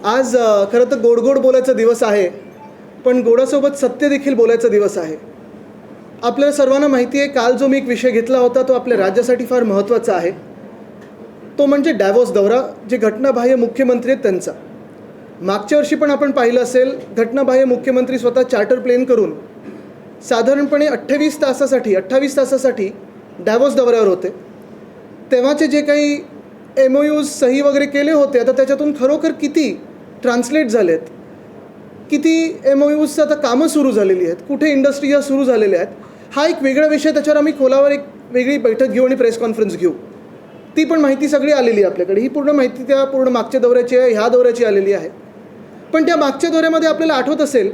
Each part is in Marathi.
आज खरं तर गोड गोड बोलायचा दिवस आहे, पण गोडासोबत सत्य देखील बोलायचा दिवस आहे. आपल्याला सर्वांना माहिती आहे, काल जो मी एक विषय घेतला होता तो आपल्या राज्यासाठी फार महत्त्वाचा आहे. तो म्हणजे डॅव्होस दौरा, जे घटनाबाह्य मुख्यमंत्री आहेत त्यांचा. मागच्या वर्षी पण आपण पाहिलं असेल, घटनाबाह्य मुख्यमंत्री स्वतः चार्टर प्लेन करून साधारणपणे 28 तासासाठी डॅव्होस दौऱ्यावर होते. तेव्हाचे जे काही MOUs सही वगैरे केले होते, आता त्याच्यातून खरोखर किती ट्रान्सलेट झालेत, किती MOUs आता कामं सुरू झालेली आहेत, कुठे इंडस्ट्री ह्या सुरू झालेल्या आहेत, हा एक वेगळा विषय. त्याच्यावर आम्ही खोलावर एक वेगळी बैठक घेऊ आणि प्रेस कॉन्फरन्स घेऊ. ती पण माहिती सगळी आलेली आहे आपल्याकडे. ही पूर्ण माहिती त्या पूर्ण मागच्या दौऱ्याची आहे, ह्या दौऱ्याची आलेली आहे. पण त्या मागच्या दौऱ्यामध्ये आपल्याला आठवत असेल,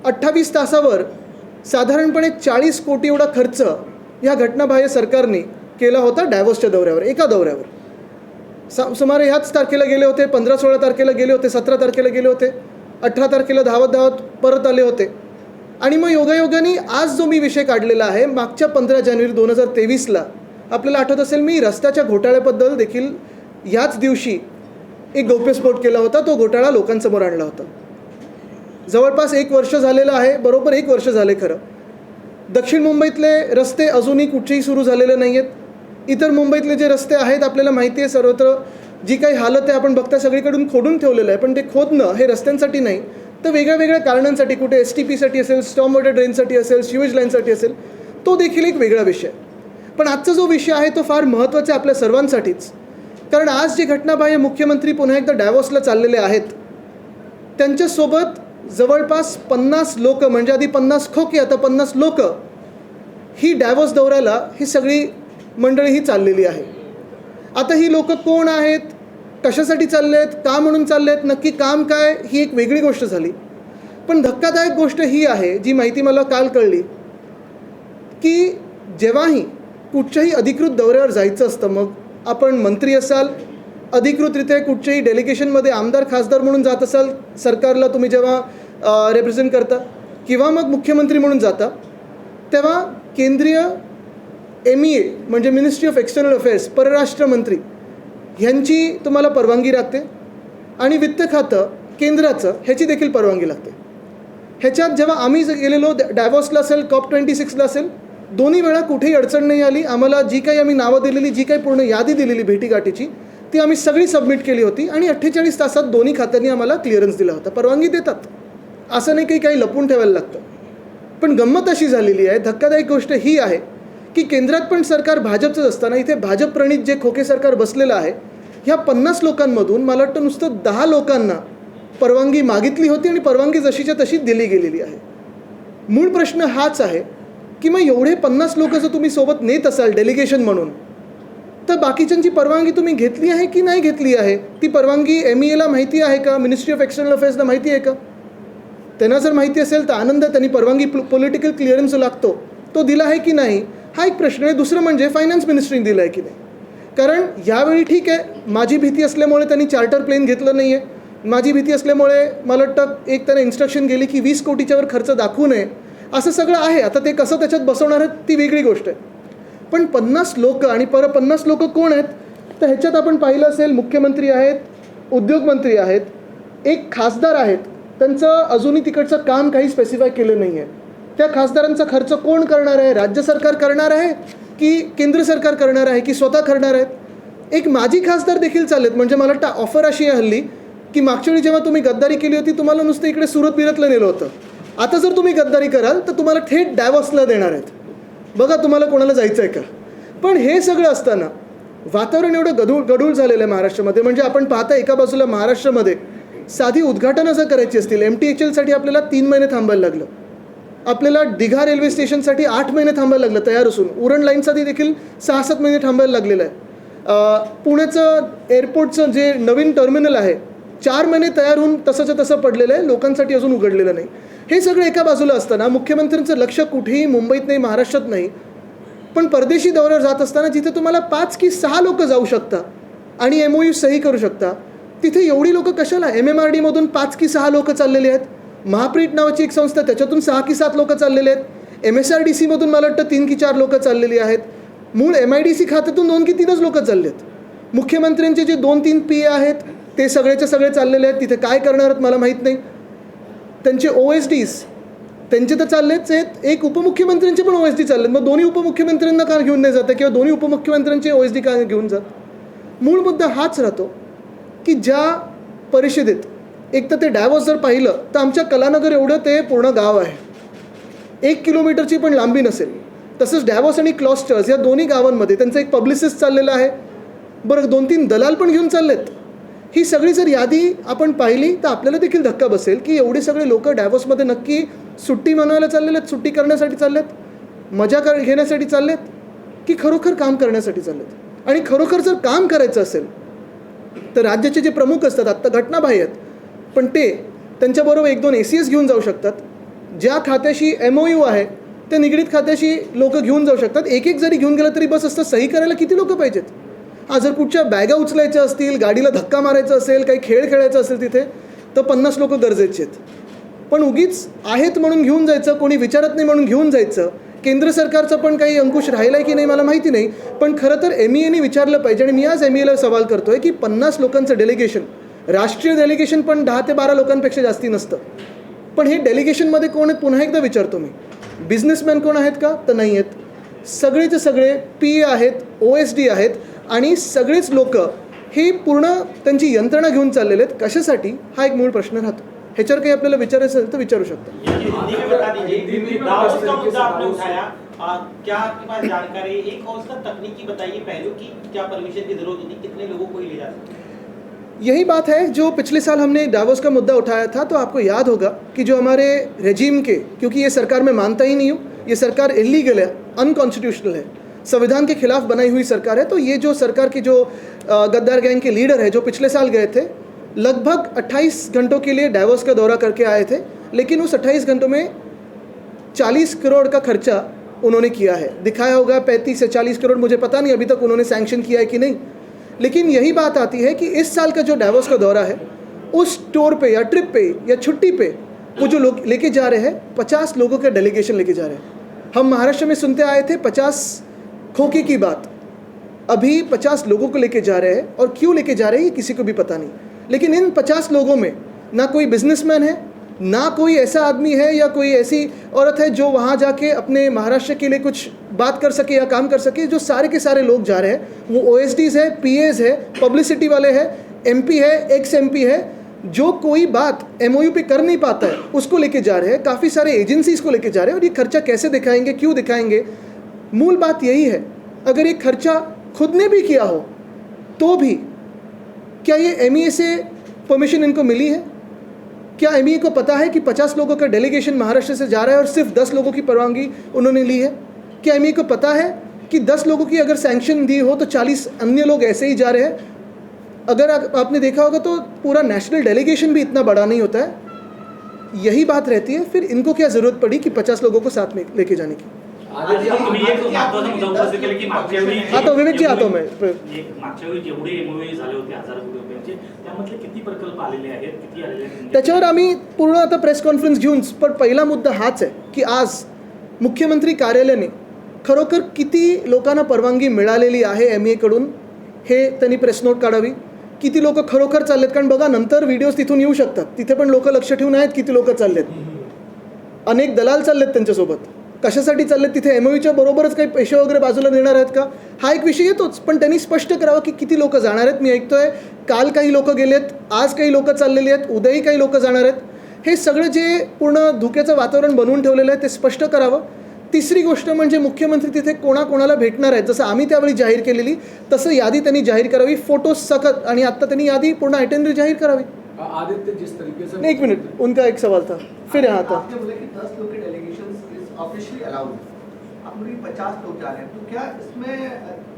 28 तासावर साधारणपणे 40 कोटी एवढा खर्च ह्या घटनाबाह्य सरकारने केला होता डॅव्होसच्या दौऱ्यावर, एका दौऱ्यावर. सुमारे ह्याच तारखेला गेले होते, 15-16 तारखेला गेले होते, 17 तारखेला गेले होते, 18 तारखेला धावत परत आले होते. आणि मग योगायोगाने आज जो मी विषय काढलेला आहे, मागच्या 15 जानेवारी 2023ला आपल्याला आठवत असेल, मी रस्त्याच्या घोटाळ्याबद्दल देखील याच दिवशी एक गौप्यस्फोट केला होता. तो घोटाळा लोकांसमोर आणला होता. जवळपास 1 वर्ष झालेलं आहे, बरोबर 1 वर्ष झाले खरं. दक्षिण मुंबईतले रस्ते अजूनही कुठेही सुरू झालेले नाही आहेत. इतर मुंबईतले जे रस्ते आहेत, आपल्याला माहिती आहे, सर्वत्र जी काही हालत आहे आपण बघता, सगळीकडून खोदून ठेवलेलं आहे. पण ते खोदणं हे रस्त्यांसाठी नाही, तर वेगळ्या वेगळ्या कारणांसाठी, कुठे STPसाठी असेल, स्टॉर्म वॉटर ड्रेनसाठी असेल, सिवेज लाईनसाठी असेल, तो देखील एक वेगळा विषय. पण आजचा जो विषय आहे तो फार महत्त्वाचा आहे आपल्या सर्वांसाठीच. कारण आज जे घटनाबाह्य मुख्यमंत्री पुन्हा एकदा डॅव्होसला चाललेले आहेत, त्यांच्यासोबत जवळपास 50 लोक, म्हणजे आधी 50 खोके, आता 50 लोक, ही डॅव्होस दौऱ्याला ही सगळी मंडळी ही चाललेली आहे. आता ही लोक कोण आहेत, कशासाठी चालले आहेत, का म्हणून चालले आहेत, नक्की काम काय, ही एक वेगळी गोष्ट झाली. पण धक्कादायक गोष्ट ही आहे, जी माहिती मला काल कळली, की जेव्हाही कुठच्याही अधिकृत दौऱ्यावर जायचं असतं, मग आपण मंत्री असाल, अधिकृतरित्या कुठच्याही डेलिगेशनमध्ये आमदार खासदार म्हणून जात असाल, सरकारला तुम्ही जेव्हा रिप्रेझेंट करता, किंवा मग मुख्यमंत्री म्हणून जाता, तेव्हा केंद्रीय MEA म्हणजे मिनिस्ट्री ऑफ एक्सटर्नल अफेअर्स, परराष्ट्र मंत्री, ह्यांची तुम्हाला परवानगी लागते. आणि वित्त खातं केंद्राचं, ह्याची देखील परवानगी लागते. ह्याच्यात जेव्हा आम्ही गेलेलो, डॅव्होसला असेल, COP26ला असेल, दोन्ही वेळा कुठेही अडचण नाही आली. आम्हाला जी काही आम्ही नावं दिलेली, जी काही पूर्ण यादी दिलेली भेटीगाठीची, ती आम्ही सगळी सबमिट केली होती. आणि 48 तासात दोन्ही खात्यांनी आम्हाला क्लिअरन्स दिला होता. परवानगी देतात, असं नाही की काही लपून ठेवायला लागतं. पण गंमत अशी झालेली आहे, धक्कादायक गोष्ट ही आहे, की केंद्रात पण सरकार भाजपचंच असताना इथे भाजप प्रणित जे खोके सरकार बसलेलं आहे, ह्या 50 लोकांमधून मला वाटतं नुसतं 10 लोकांना परवानगी मागितली होती आणि परवानगी जशीच्या तशी दिली गेलेली आहे. मूळ प्रश्न हाच आहे, की मग एवढे 50 लोक जर तुम्ही सोबत नेत असाल डेलिगेशन म्हणून, तर बाकीच्यांची परवानगी तुम्ही घेतली आहे की नाही घेतली आहे? ती परवानगी MEAला माहिती आहे का? मिनिस्ट्री ऑफ एक्सटर्नल अफेअर्सला माहिती आहे का? त्यांना जर माहिती असेल तर आनंद, त्यांनी परवानगी, पॉलिटिकल क्लिअरन्स जो लागतो तो दिला आहे की नाही, हा एक प्रश्न आहे. दुसरं म्हणजे फायनान्स मिनिस्ट्रीने दिला आहे की नाही. कारण यावेळी ठीक आहे, माझी भीती असल्यामुळे त्यांनी चार्टर प्लेन घेतलं नाही आहे. माझी भीती असल्यामुळे मला वाटतं एक त्यांना इन्स्ट्रक्शन गेली की 20 कोटीच्यावर खर्च दाखवू नये, असं सगळं आहे. आता ते कसं त्याच्यात बसवणार आहेत ती वेगळी गोष्ट आहे. पण 50 लोक, आणि 50 लोक कोण आहेत, तर ह्याच्यात आपण पाहिलं असेल, मुख्यमंत्री आहेत, उद्योगमंत्री आहेत, एक खासदार आहेत. त्यांचं अजूनही तिकडचं काम काही स्पेसिफाय केलं नाही आहे. त्या खासदारांचा खर्च कोण करणार आहे? राज्य सरकार करणार आहे की केंद्र सरकार करणार आहे की स्वतः करणार आहेत? एक माजी खासदार देखील चाललेत. म्हणजे मला वाटतं ऑफर अशी आहे हल्ली, की मागच्या वेळी जेव्हा तुम्ही गद्दारी केली होती, तुम्हाला नुसतं इकडे सुरत बिरतला नेलं होतं. आता जर तुम्ही गद्दारी कराल तर तुम्हाला थेट डॅव्होसला देणार आहेत. बघा तुम्हाला कोणाला जायचं आहे का. पण हे सगळं असताना वातावरण एवढं गढूळ झालेलं आहे महाराष्ट्रामध्ये. म्हणजे आपण पाहता, एका बाजूला महाराष्ट्रामध्ये साधी उद्घाटनं जर करायची असतील, MTHLसाठी आपल्याला 3 महिने थांबायला लागलं. आपल्याला दिघा रेल्वे स्टेशनसाठी 8 महिने थांबायला लागलं तयार असून. उरण लाईनसाठी देखील 6-7 महिने थांबायला लागलेलं आहे. पुण्याचं एअरपोर्टचं जे नवीन टर्मिनल आहे, 4 महिने तयार होऊन तसंच्या तसं पडलेलं आहे, लोकांसाठी अजून उघडलेलं नाही. हे सगळं एका बाजूला असताना मुख्यमंत्र्यांचं लक्ष कुठेही मुंबईत नाही, महाराष्ट्रात नाही. पण परदेशी दौऱ्यावर जात असताना जिथे तुम्हाला 5 की 6 लोक जाऊ शकता आणि MOU सही करू शकता, तिथे एवढी लोक कशाला? MMRDमधून 5 की 6 लोक चाललेली आहेत. महाप्रीट नावाची एक संस्था, त्याच्यातून 6 की 7 लोक चाललेले आहेत. MSRDCमधून मला वाटतं 3 की 4 लोक चाललेली आहेत. मूळ MIDC खात्यातून 2 की 3च लोक चालले आहेत. मुख्यमंत्र्यांचे जे 2-3 PA आहेत ते सगळेचे सगळे चाललेले आहेत. तिथे काय करणार आहेत मला माहीत नाही. त्यांचे OSDs त्यांचे तर चाललेच आहेत. एक उपमुख्यमंत्र्यांचे पण OSD चाललेत. मग दोन्ही उपमुख्यमंत्र्यांना का घेऊन नाही जातं किंवा दोन्ही उपमुख्यमंत्र्यांचे OSD का घेऊन जात. मूळ मुद्दा हाच राहतो की ज्या परिषदेत एक तर ते डॅवॉस जर पाहिलं तर आमच्या कलानगर एवढं ते पूर्ण गाव आहे. 1 किलोमीटरची पण लांबी नसेल. तसंच डॅवॉस आणि क्लॉस्टर्स या दोन्ही गावांमध्ये त्यांचं एक पब्लिसिस्ट चाललेलं आहे. बरं 2-3 दलाल पण घेऊन चाललेत. ही सगळी जर यादी आपण पाहिली तर आपल्याला देखील धक्का बसेल की एवढे सगळे लोक डॅवॉसमध्ये नक्की सुट्टी मनवायला चाललेले आहेत, सुट्टी करण्यासाठी चाललेत, मजा घेण्यासाठी चाललेत की खरोखर काम करण्यासाठी चाललेत. आणि खरोखर जर काम करायचं असेल तर राज्याचे जे प्रमुख असतात आत्ता घटनाबाह्य आहेत पण ते त्यांच्याबरोबर 1-2 ACS घेऊन जाऊ शकतात. ज्या खात्याशी MOU आहे त्या निगडीत खात्याशी लोक घेऊन जाऊ शकतात. एक जरी घेऊन गेलं तरी बस असतं. सही करायला किती लोक पाहिजेत. जर कुठच्या बॅगा उचलायच्या असतील, गाडीला धक्का मारायचा असेल, काही खेळ खेळायचा असेल तिथे तर 50 लोक गरजेचे आहेत. पण उगीच आहेत म्हणून घेऊन जायचं, कोणी विचारत नाही म्हणून घेऊन जायचं. केंद्र सरकारचा पण काही अंकुश राहिला आहे की नाही मला माहिती नाही. पण खरं तर MEAने विचारलं पाहिजे. आणि मी आज MEAला सवाल करतो आहे की 50 लोकांचं डेलिगेशन, राष्ट्रीय डेलिगेशन पण 10 ते 12 लोकांपेक्षा जास्ती नसतं. पण हे डेलिगेशनमध्ये कोण आहेत पुन्हा एकदा विचारतो मी. बिझनेसमॅन कोण आहेत का? तर नाही आहेत. सगळेचे सगळे PA आहेत, OSD आहेत आणि सगळेच लोक हे पूर्ण त्यांची यंत्रणा घेऊन चाललेले आहेत. कशासाठी हा एक मूळ प्रश्न राहतो. ह्याच्यावर काही आपल्याला विचारायचं असेल तर विचारू शकतो. यही बात है जो पिछले साल हमने डावोस का मुद्दा उठाया था. तो आपको याद होगा कि जो हमारे रेजिम के, क्योंकि ये सरकार मैं मानता ही नहीं हूँ, ये सरकार इलीगल है, अनकॉन्स्टिट्यूशनल है, संविधान के खिलाफ बनाई हुई सरकार है. तो ये जो सरकार की जो गद्दार गैंग के लीडर है जो पिछले साल गए थे, लगभग 28 घंटों के लिए डावोस का दौरा करके आए थे. लेकिन उस 28 घंटों में 40 करोड़ का खर्चा उन्होंने किया है. दिखाया होगा 35 से 40 करोड़, मुझे पता नहीं अभी तक उन्होंने सैंक्शन किया है कि नहीं. लेकिन यही बात आती है कि इस साल का जो डावोस का दौरा है उस टूर पे या ट्रिप पे या छुट्टी पे वो जो लोग लेके जा रहे हैं 50 लोगों का डेलीगेशन लेके जा रहे हैं. हम महाराष्ट्र में सुनते आए थे 50 खोखे की बात. अभी 50 लोगों को लेके जा रहे हैं और क्यों लेके जा रहे हैं ये किसी को भी पता नहीं. लेकिन इन 50 लोगों में ना कोई बिजनेसमैन है, ना कोई ऐसा आदमी है या कोई ऐसी औरत है जो वहाँ जाके अपने महाराष्ट्र के लिए कुछ बात कर सके या काम कर सके. जो सारे के सारे लोग जा रहे हैं वो OSDs है, PAs है, पब्लिसिटी वाले हैं, MP है, ex-MP है. जो कोई बात MOU पे कर नहीं पाता है उसको लेके जा रहे हैं. काफ़ी सारे एजेंसीज़ को लेके जा रहे हैं. और ये खर्चा कैसे दिखाएंगे, क्यों दिखाएंगे? मूल बात यही है, अगर ये खर्चा खुद ने भी किया हो तो भी क्या ये MEA से परमिशन इनको मिली है? क्या MEA को पता है कि 50 लोगों का डेलीगेशन महाराष्ट्र से जा रहा है और सिर्फ 10 लोगों की परवानगी उन्होंने ली है? क्या MEA को पता है कि 10 लोगों की अगर सैंक्शन दी हो तो 40 अन्य लोग ऐसे ही जा रहे हैं? अगर आपने देखा होगा तो पूरा नेशनल डेलीगेशन भी इतना बड़ा नहीं होता है. यही बात रहती है. फिर इनको क्या ज़रूरत पड़ी कि 50 लोगों को साथ में लेके जाने की? आता विवेक जी, आता हूँ मैं. मागच्या वेळी जेवढे MOU झाले होते 1000 कोटी रुपयांचे त्यामधले किती प्रकल्प आलेले आहेत, किती आलेले आहेत त्याच्यावर आम्ही पूर्ण आता प्रेस कॉन्फरन्स घेऊन. पण पहिला मुद्दा हाच आहे की आज मुख्यमंत्री कार्यालयाने खरोखर किती लोकांना परवानगी मिळालेली आहे MEA कडून हे त्यांनी प्रेस नोट काढावी. किती लोक खरोखर चाललेत, कारण बघा नंतर व्हिडिओज तिथून येऊ शकतात. तिथे पण लोक लक्ष ठेवून आहेत किती लोक चाललेत. अनेक दलाल चाललेत त्यांच्यासोबत. कशासाठी चाललेत? तिथे MOUच्या बरोबरच काही पैसे वगैरे बाजूला देणार आहेत का? हा एक विषय येतोच. पण त्यांनी स्पष्ट करावं की किती लोक जाणार आहेत. मी ऐकतोय काल काही लोक गेलेत, आज काही लोक चाललेली आहेत, उद्याही काही लोक जाणार आहेत. हे सगळं जे पूर्ण धुक्याचं वातावरण बनवून ठेवलेलं आहे ते स्पष्ट करावं. तिसरी गोष्ट म्हणजे मुख्यमंत्री तिथे कोणाकोणाला भेटणार आहेत, जसं आम्ही त्यावेळी जाहीर केलेली तसं यादी त्यांनी जाहीर करावी, फोटोज सकट. आणि आत्ता त्यांनी यादी पूर्ण आयटेनरी जाहीर करावी. आदित्य, जिस तरीके से एक मिनट, उनका एक सवाल था, फिर यहाँ था. आपने बोला कि 10 लोग के डेलीगेशन इज ऑफिशियली अलाउड. आप बोले 50 लोग जा रहे हैं, तो क्या इसमें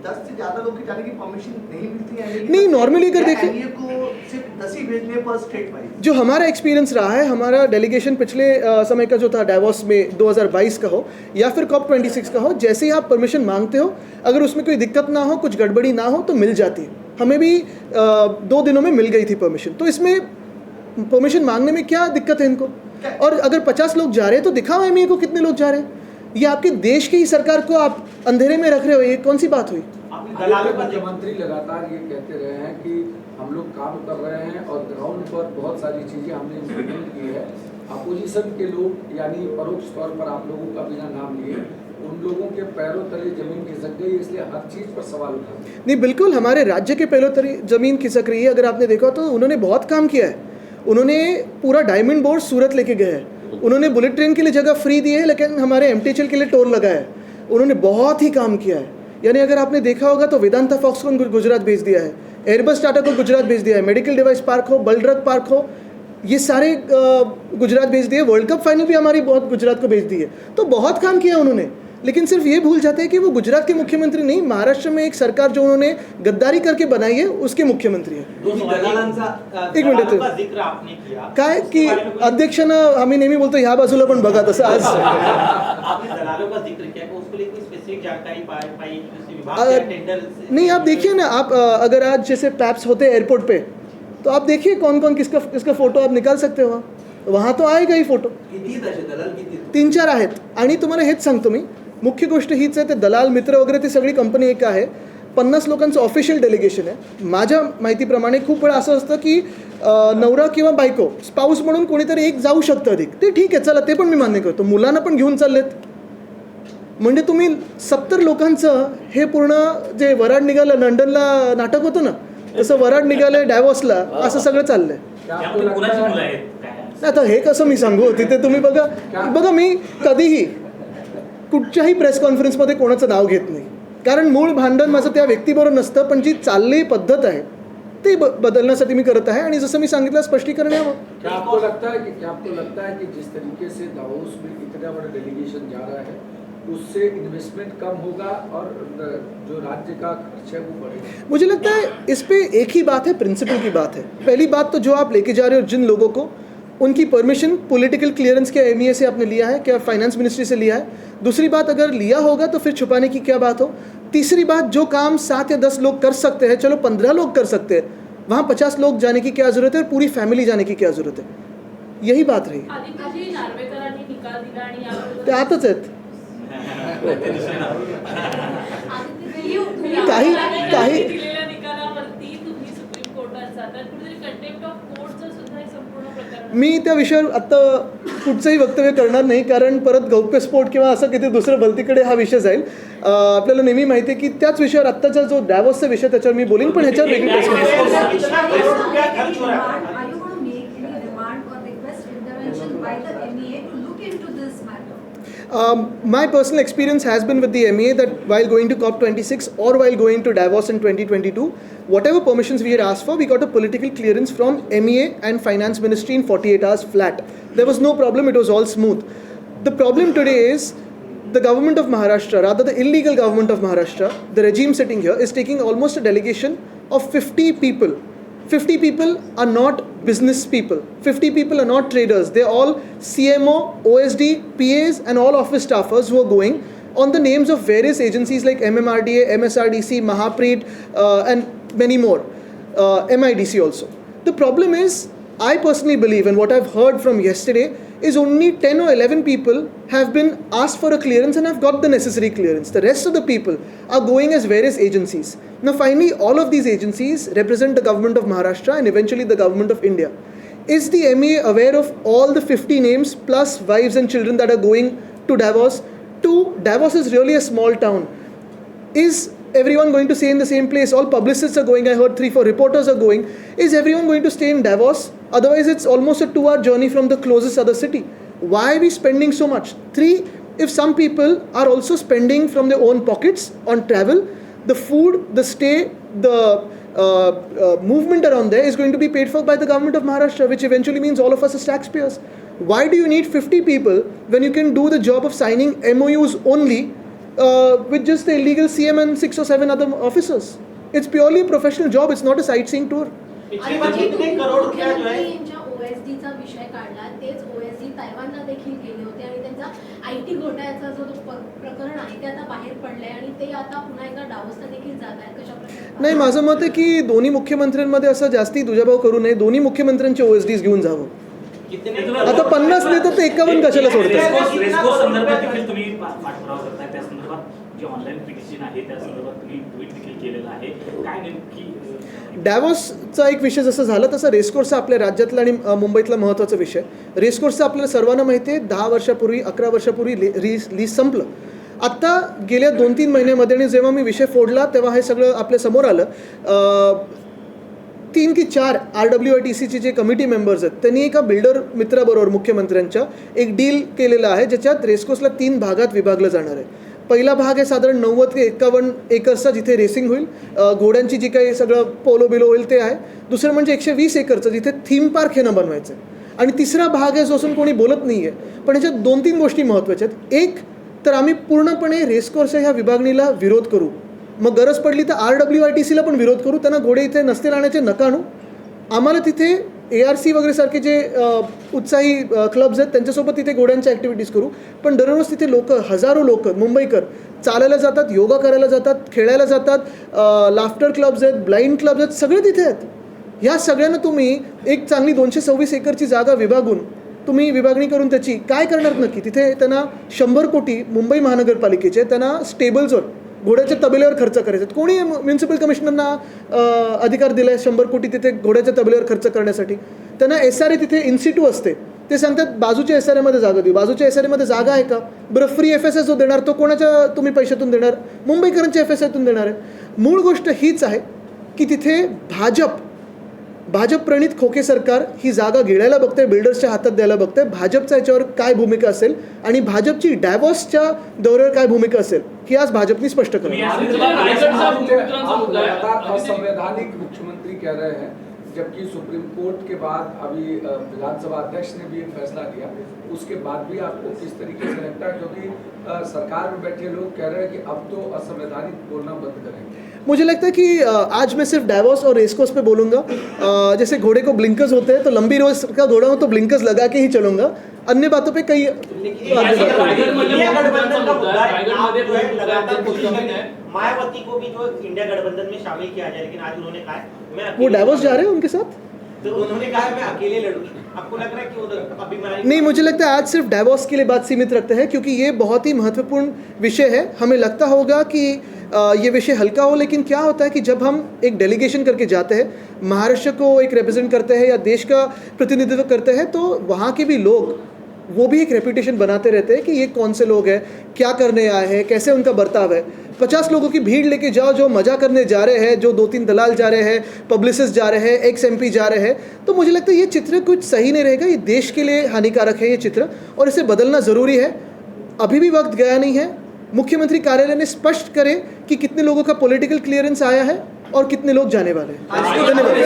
10 से ज़्यादा लोग के जाने की परमिशन नहीं मिलती है? नहीं, नॉर्मली अगर देखें MEA को सिर्फ 10 ही भेजने पर स्टेट वाइज. जो हमारा एक्सपीरियंस रहा है, हमारा डेलीगेशन पिछले समय का जो था डावोस में 2022 का हो या फिर COP26 का हो, जैसे ही आप परमिशन मांगते हो अगर उसमें कोई दिक्कत ना हो, कुछ गड़बड़ी ना हो तो मिल जाती है. हमें भी 2 दिनों में मिल गई थी परमिशन. तो इसमें परमिशन मांगने में क्या दिक्कत है इनको? और अगर 50 लोग जा रहे हैं तो दिखाओ MEA को कितने लोग जा रहे हैं. ये आपके देश की ही सरकार को आप अंधेरे में रख रहे हो, ये कौन सी बात हुई? आपने आदित्य मुख्यमंत्री लगातार ये कहते रहे हैं कि हम लोग काम कर रहे हैं और ग्राउंड पर बहुत सारी चीजें हमने इम्प्लीमेंट की है। अपोजिशन के लोग यानी परोक्ष तौर पर आप लोगों का बिना नाम लिए उन लोगों के पैरों तले जमीन खिसक गई, इसलिए हर चीज पर सवाल उठा। नहीं, बिल्कुल हमारे राज्य के पैरों तले जमीन खिसक रही है। अगर आपने देखा तो उन्होंने बहुत काम किया है। उन्होंने पूरा डायमंड बोर्ड सूरत लेके गए हैं। उन्होंने बुलेट ट्रेन के लिए जगह फ्री दी है, लेकिन हमारे एमटीएचएल के लिए टोल लगाया है। उन्होंने बहुत ही काम किया है। यानी अगर आपने देखा होगा तो वेदांता फॉक्सकॉन को गुजरात भेज दिया है, एयरबस टाटा को गुजरात भेज दिया है, मेडिकल डिवाइस पार्क हो, बलड्रग पार्क हो, ये सारे गुजरात भेज दिए। वर्ल्ड कप फाइनल भी हमारी बहुत गुजरात को भेज दी है। तो बहुत काम किया उन्होंने, लेकिन सिर्फ ये भूल जाते हैं कि वो गुजरात के मुख्यमंत्री नहीं, महाराष्ट्र में एक सरकार जो उन्होंने गद्दारी करके बनाई है उसके मुख्यमंत्री है। एक मिनिट जिक्र आपने किया काय की अध्यक्षांना आम्ही नेहमी बोलतो ह्या बाजूला पण बघा, तसं आज आपने दलालों का जिक्र किया कि उसको लेकर स्पेसिफिक जानकारी पाई किसी विभाग के टेंडर से? नहीं, आप देखिए ना, आप अगर आज जैसे पैप्स होते हैं एयरपोर्ट पे, तो आप देखिए कौन कौन किसका फोटो आप निकाल सकते हो वहाँ तो आएगा ही फोटो। 3-4 आहेत. आणि तुम्हाला हेच सांगतो मी, मुख्य गोष्ट हीच आहे, ते दलाल मित्र वगैरे ते सगळी कंपनी एक आहे. 50 लोकांचं ऑफिशियल डेलिगेशन आहे. माझ्या माहितीप्रमाणे खूप वेळा असं असतं की नवरा किंवा बायको स्पाऊस म्हणून कोणीतरी एक जाऊ शकतं अधिक. ते ठीक आहे, चला, ते पण मी मान्य करतो. मुलांना पण घेऊन चाललेत म्हणजे तुम्ही 70 लोकांचं हे पूर्ण जे वराड निघालं लंडनला नाटक होतं ना, तसं वराड निघालं डॅवॉसला, असं सगळं चाललंय. त्यामध्ये कुणाची मुलं आहेत काय? आता हे कसं मी सांगू, तिथे तुम्ही बघा मी कधीही कुठच्याही प्रेस कॉन्फरन्समध्ये कोणाचं नाव घेत नाही, कारण मूळ भांडण माझं त्या व्यक्तीबरोबर नसतं, पण जी चालली पद्धत आहे ते बदलण्यासाठी मी करत आहे. आणि जसं मी सांगितलं स्पष्टीकरण यावं. क्या आपको लगता है कि जिस तरीके से दावोस में इतना बड़ा डेलीगेशन जा रहा है उससे इन्वेस्टमेंट कम होगा और जो राज्य का खर्च है वो बढ़ेगा? मुझे लगता है इस पे एक ही बात है, प्रिंसिपल की बात है. पहली बात तो जो आप लेके जा रहे हो जिन लोगों को, उनकी परमिशन पॉलिटिकल क्लियरेंस क्या एमईए से आपने लिया है, क्या फाइनेंस मिनिस्ट्री से लिया है? दूसरी बात, अगर लिया होगा तो फिर छुपाने की क्या बात हो? तीसरी बात, जो काम 7 या 10 लोग कर सकते हैं, चलो 15 लोग कर सकते हैं, वहाँ 50 लोग जाने की क्या ज़रूरत है और पूरी फैमिली जाने की क्या ज़रूरत है? यही बात रही. आदित्यजी नार्वेकरांनी निकाल दिला आणि यावर ते आताच आहेत. काही दिलेल्या निकालावरती तुम्ही सुप्रीम कोर्टात जातात, कुठेतरी कंटेम्प्ट ऑफ कोर्टचं सुद्धा हे संपूर्ण प्रकरण. मी त्या विषयावर आत्ता कुठचंही वक्तव्य करणार नाही, कारण परत गौप्यस्फोट किंवा असं किती दुसरं भलतीकडे हा विषय जाईल. आपल्याला नेहमी माहिती आहे की त्याच विषयावर आत्ताचा जो डॅवॉसचा विषय त्याच्यावर मी बोलीन, पण ह्याच्यावर वेगळी प्रश्न my personal experience has been with the MEA that while going to COP26 or while going to Davos in 2022, whatever permissions we had asked for, we got a political clearance from MEA and Finance Ministry in 48 hours flat. There was no problem, it was all smooth. The problem today is the government of Maharashtra, rather the illegal government of Maharashtra, the regime sitting here, is taking almost a delegation of 50 people. 50 people are not business people. 50 people are not traders. They're all CMO, OSD, PAs and all office staffers who are going on the names of various agencies like MMRDA, MSRDC, Mahapreet and many more. MIDC also. The problem is, I personally believe, and what I've heard from yesterday, is only 10 or 11 people have been asked for a clearance and have got the necessary clearance. The rest of the people are going as various agencies. Now finally, all of these agencies represent the government of Maharashtra and eventually the government of India. Is the MEA aware of all the 50 names plus wives and children that are going to Davos? Davos is really a small town. Is everyone going to stay in the same place? All publicists are going. I heard 3-4 reporters are going. Is everyone going to stay in Davos? Otherwise, it's almost a 2-hour journey from the closest other city. Why are we spending so much? 3, if some people are also spending from their own pockets on travel, the food, the stay, the movement around there is going to be paid for by the government of Maharashtra, which eventually means all of us as taxpayers. Why do you need 50 people when you can do the job of signing MOUs only with just the illegal CM and 6 or 7 other officers? It's purely a professional job. It's not a sightseeing tour. कितने करोड़ रुपया जो है ओएसडीचा विषय काढला, तेच ओएसडी तायवानला देखील गेले होते आणि त्यांचा आयटी घोटाळ्याचा जो प्रकरण आहे ते आता बाहेर पडलंय आणि ते आता पुन्हा एकदा डावोसला देखील जात आहेत. कशा प्रकारे? नाही, माझं मत आहे की दोन्ही मुख्यमंत्र्यांमध्ये असं जास्ती दुजाभाव करू नये. दोन्ही मुख्यमंत्र्यांचे ओएसडीज घेऊन जावं. आता 50 देतात तर 51 कशाला सोडतात? रेस्को संदर्भात देखील तुम्ही पाठपुरावा करताय, त्या संदर्भात जे ऑनलाईन पिटिशन आहे त्या संदर्भात तुम्ही ट्विट देखील केलेलं आहे. काय नेमकी डॅव्हॉसचा एक विषय जसं झाला तसा रेसकोर्सचा आपल्या राज्यातला आणि मुंबईतला महत्त्वाचा विषय. रेसकोर्सचा आपल्याला सर्वांना माहिती आहे 10 वर्षापूर्वी 11 वर्षापूर्वी लीज संपलं. आत्ता गेल्या 2-3 महिन्यामध्ये आणि जेव्हा मी विषय फोडला तेव्हा हे सगळं आपल्या समोर आलं. 3 की 4 RWITCचे जे कमिटी मेंबर्स आहेत त्यांनी एका बिल्डर मित्राबरोबर मुख्यमंत्र्यांच्या एक डील केलेलं आहे ज्याच्यात रेसकोर्सला 3 भागात विभागलं जाणार आहे. पहिला भाग आहे साधारण 90 ते 51 एकरचा जिथे रेसिंग होईल, घोड्यांची जी काही सगळं पोलो बिलो होईल ते आहे. दुसरं म्हणजे 120 एकरचं जिथे थीम पार्क हे बनवायचं आहे. आणि तिसरा भाग आहे जो असून कोणी बोलत नाही आहे पण ह्याच्यात 2-3 गोष्टी महत्त्वाच्या आहेत. एक तर आम्ही पूर्णपणे रेसकोर्सच्या ह्या विभागणीला विरोध करू. मग गरज पडली तर RWITCला पण विरोध करू. त्यांना घोडे इथे नसते राहण्याचे नका आणू. आम्हाला तिथे ARC वगैरे सारखे जे उत्साही क्लब्स आहेत त्यांच्यासोबत तिथे घोड्यांच्या ॲक्टिव्हिटीज करू. पण दररोज तिथे हजारो लोक मुंबईकर चालायला जातात, योगा करायला जातात, खेळायला जातात, लाफ्टर क्लब्स आहेत, ब्लाइंड क्लब्स आहेत, सगळे तिथे आहेत. ह्या सगळ्यांना तुम्ही एक चांगली 226 एकरची जागा विभागून तुम्ही विभागणी करून त्याची काय करणार नक्की? तिथे त्यांना 100 कोटी मुंबई महानगरपालिकेचे त्यांना स्टेबल्सवर घोड्याच्या तबेल्यावर खर्च करायचे. कोणी म्युन्सिपल कमिशनरना अधिकार दिला आहे 100 कोटी तिथे घोड्याच्या तबेल्यावर खर्च करण्यासाठी? त्यांना SRA तिथे इन्स्टिट्यूट असते ते सांगतात बाजूच्या SRAमध्ये जागा देऊ. बाजूच्या SRAमध्ये जागा आहे का? बरं, फ्री FSI जो देणार तो कोणाच्या तुम्ही पैशातून देणार? मुंबईकरांच्या FSIतून देणार आहे. मूळ गोष्ट हीच आहे की तिथे भाजप प्रणित खोके सरकार ही जागा गिळायला बघते, बिल्डर्सच्या हातात द्यायला बघते. भाजपचा याच्यावर काय भूमिका असेल आणि भाजपची डॅव्हॉसच्या दौऱ्यावर काय भूमिका असेल ही आज भाजपनी स्पष्ट करावी. लगातार असंवैधानिक मुख्यमंत्री कह रहे हैं जबकि सुप्रीम कोर्ट के बाद अभी विधानसभा अध्यक्ष ने भी एक फैसला दिया, उसके बाद भी आपको किस तरीके से लगता है? क्योंकि सरकार में बैठे लोग कह रहे हैं कि अब तो असंवैधानिक बोलना बंद करेंगे. मुझे लगता है कि आज मैं सिर्फ डैवोस और रेसकोर्स पे बोलूँगा. जैसे घोड़े को ब्लिंकर्स होते हैं तो लंबी रोज का घोड़ा हो तो ब्लिंकर्स लगा के ही चलूँगा. अन्य बातों पे कई मायावती को भी जो इंडिया गठबंधन में शामिल किया जाए, लेकिन आज उन्होंने कहा मैं वो डैवोस जा रहे हैं उनके साथ. तो उन्होंने कहा मैं अकेले लड़ूंगी. आपको लग रहा है कि वो अभी नहीं, मुझे लगता है आज सिर्फ डैवोस के लिए बात सीमित रखते हैं क्योंकि ये बहुत ही महत्वपूर्ण विषय है. हमें लगता होगा कि ये विषय हल्का हो, लेकिन क्या होता है कि जब हम एक डेलीगेशन करके जाते हैं, महाराष्ट्र को एक रिप्रेजेंट करते हैं या देश का प्रतिनिधित्व करते हैं, तो वहाँ के भी लोग वो भी एक रेपुटेशन बनाते रहते हैं कि ये कौन से लोग हैं, क्या करने आए हैं, कैसे उनका बर्ताव है. 50 लोगों की भीड़ लेके जाओ जो मजा करने जा रहे हैं, जो 2-3 दलाल जा रहे हैं, पब्लिसिस्ट जा रहे हैं, ex-MP जा रहे हैं, तो मुझे लगता है ये चित्र कुछ सही नहीं रहेगा. ये देश के लिए हानिकारक है ये चित्र और इसे बदलना ज़रूरी है. अभी भी वक्त गया नहीं है. मुख्यमंत्री कार्यालय ने स्पष्ट करे कि कितने लोगों का पॉलिटिकल क्लियरेंस आया है और कितने लोग जाने वाले हैं. धन्यवाद.